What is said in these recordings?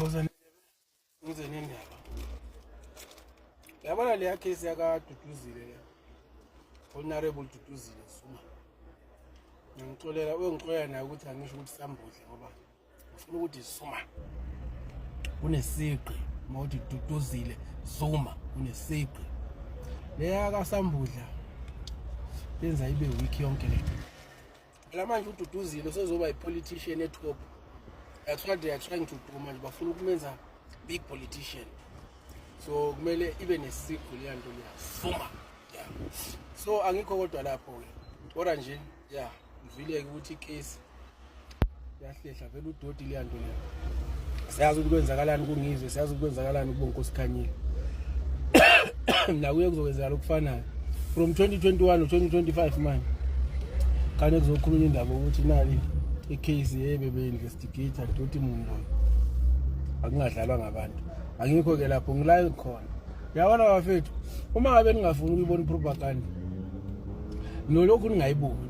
Uze nendaba. Yabona le case yaka Duduzile le. Honorable Duduzile Zuma. Ngixolela uyongixolela naye ukuthi angisho ukuthi Sambudle ngoba ufuna ukuthi Zuma unesiqi mawuthi Duduzile Zuma unesiqi. Le yaka Sambudla yenza ibe weak yonke le. La manje uDuduzile sezoba ipolitician etop. That's what they are trying to do manje bafuna ukumenza big politician. So kumele ibe nesiqu le nto le Zuma. Yeah. So angikho kodwa lapho ke. Ora nje yeah ngivile ukuthi icase yahlehla vele udodi le nto le. Siyazi ukwenzakalani kungizwe, siyazi ukwenzakalani kubonkosikhanyile. Na kuye kuzokwenzakala ukufanayo. From 2021 to 2025 man. Kane kuzokhulunywa indaba ukuthi nali icase yebebe investigator doti mungu. Akungadlalwa ngabantu. Angikho ke lapho ngila khona. Yabona bafethu, uma ngabe ningafuni ukubona propaganda. Nolokhu ningayiboni.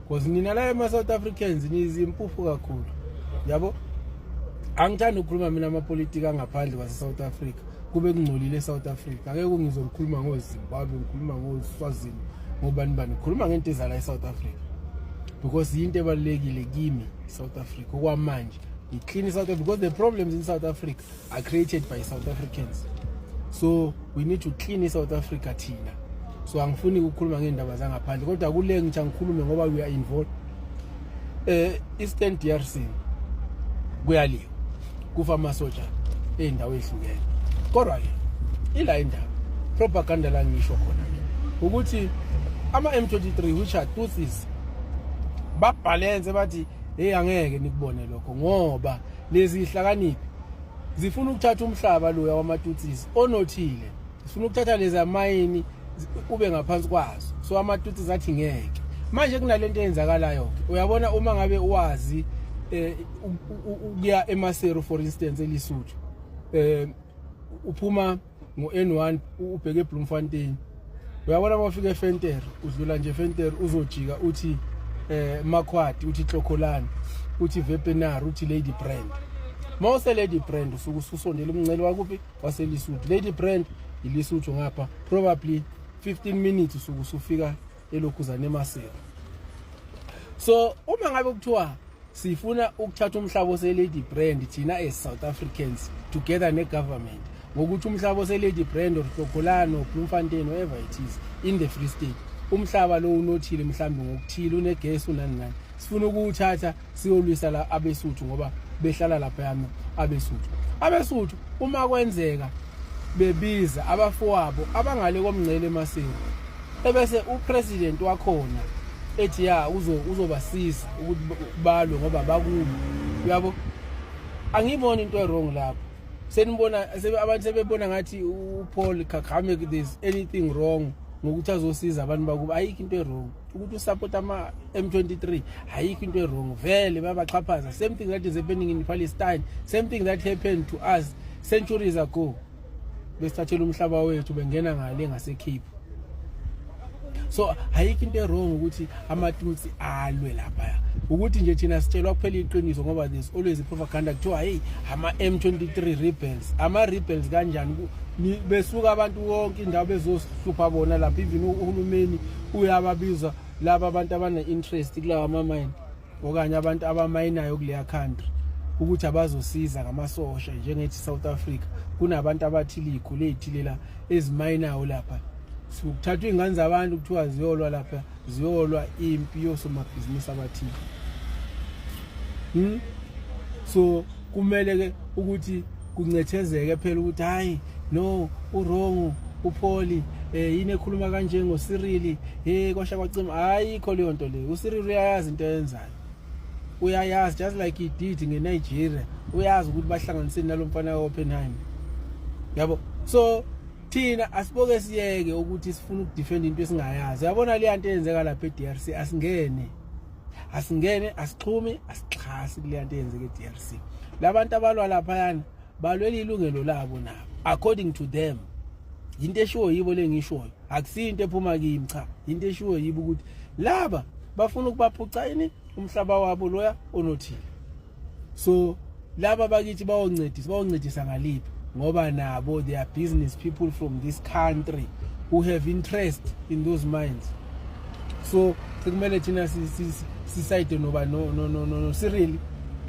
Because nina la ema South Africans nizimpuphu kakhulu. Yabo? Angithanda ukukhuluma mina amapolitika ngaphandle kwase South Africa. Kube kungcolile South Africa. Angeke ngizokhuluma ngoZimbabwe, ngikhuluma ngoSwazini, ngobani bani. Ngikhuluma ngento ezala eSouth Africa. Because into ebalekile kimi South Africa okwamanje. Clean South Africa because the problems in South Africa are created by South Africans. So we need to clean South Africa thina. So angifuni ukukhuluma ngendaba zangaphandle kodwa kule ngithi ngikhulume ngoba we are involved Eastern DRC kuyaliwa kufa amasoja endawo ehlukene. Kodwa ke ila indaba propaganda la ngisho khona ukuthi ama M23 which are Tutsis babhalenze bathi hey angeke nikubone lokho ngoba lezi ihlakaniphi zifuna ukuthatha umhlaba lo yawamatutsis onothile zifuna ukuthatha lezi amayini ube ngaphansi kwazo so amatutsis athi ngeke manje kunalento eyenzakalayo uyabona uma ngabe uwazi ukuya eMaseru for instance eLesotho uphuma ngo-N1 ubheke eBloemfontein uyabona mawufika eVenter udlula nje eVenter uzojika uthi Makhwati uthi Xokholani uthi Vepenar uthi Lady Brand mawuse Lady Brand usuku usondela umncele wakuphi waseLesotho Lady Brand iLesotho ngapha probably 15 minutes usuku usufika elokhuzana eMaseru. So uma ngabe kuthiwa sifuna ukuthatha umhlaba oseLady Brand thina as South Africans together ne government ngokuthi umhlaba oseLady Brand or Xokholani or Bloemfontein wherever it is in the Free State umhlaba lo unothile mhlambe ngokuthile unegesi unani nani sifuna ukuthatha siyolwisa la abesuthu ngoba behlala lapha yami abesuthu uma kwenzeka bebiza abafowabo abangale komngcele eMaseru ebese upresident wakhona ethi ya uzobasiza ukuthi balwe ngoba bakumi uyabo angiboni into wrong lapho senibona abantu sebebona ngathi uPaul Kagame there's anything wrong ngokuthi azosiza abantu bakuba ayikho into wrong ukuthi usupport ama M23 ayikho into wrong vele babaxhaphaza same thing that is happening in Palestine same thing that happened to us centuries ago besithathela umhlaba wethu bengena ngale ngaseCape. So ayikho into wrong ukuthi amatutsi alwe lapha ukuthi nje thina sitshelwa kuphela iqiniso ngoba there's always propaganda kuthiwa hey ama M23 rebels ama rebels kanjani besuka abantu wonke indawo bezohlupha bona lapha even uhulumeni uyababiza laba abantu abane interest kulawa mine okanye abantu abamayinayo kuleya country ukuthi abazosiza ngamasosha njengethi South Africa kunabantu abathili ikhule ethilela ezimayinayo lapha sikuthatha ingane zabantu kuthiwa ziyolwa lapha ziyolwa impi yosomabhizinisi abathile. So kumele ke ukuthi kuncethezeke phela ukuthi hayi no uwrong uPaul yini ekhuluma kanje ngoCyril kwasha kwacima ayikho leyo nto leyo uCyril uyayazi into eyenzayo uyayazi just like he did ngeNigeria uyazi ukuthi bahlanganisene nalomfana weOppenheim yabo. So thina asiboke siyeke ukuthi sifuna ukudefend into esingayazi yabona le nto eyenzeka lapha eDRC asingene asixhume asixhasi kule nto eyenzeka eDRC labantu abalwa lapha yana balwela ilungelo labo nabo according to them into eshiwo yibo lengishoyo akusiyo into ephuma kimi cha into eshiwo yibo ukuthi laba bafuna ukubaphuca ini umhlaba wabo loya onothile. So laba bakithi bayoncedisa ngaliphi ngoba nabo they are business people from this country who have interest in those mines. So sekumele thina sisayide noba no Cyril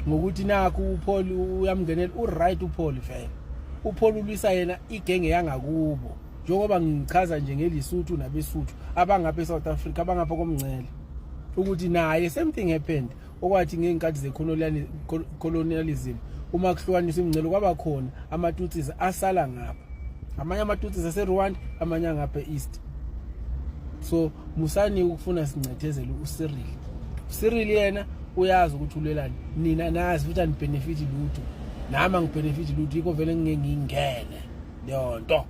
ngokuthi nakho uPaul uyamngenela uright uPaul vele. uPaul ulwisa yena igenge yangakubo njengoba ngichaza nje ngelisuthu nabesuthu abangapha eSouth Africa abangapha komncele ukuthi naye same thing happened okwathi ngenkathi ze-colonialism uma kuhlukaniswa imncele kwaba khona amatutsis asala ngapha, amanye amatutsis aseRwanda amanye ngapha east. So musani ukufuna sincethezele uCyril yena uyazi ukuthi ulelani nina nazi futhi ani benefit lutho nama ngibenefit lutho iko vele ngingene yonto.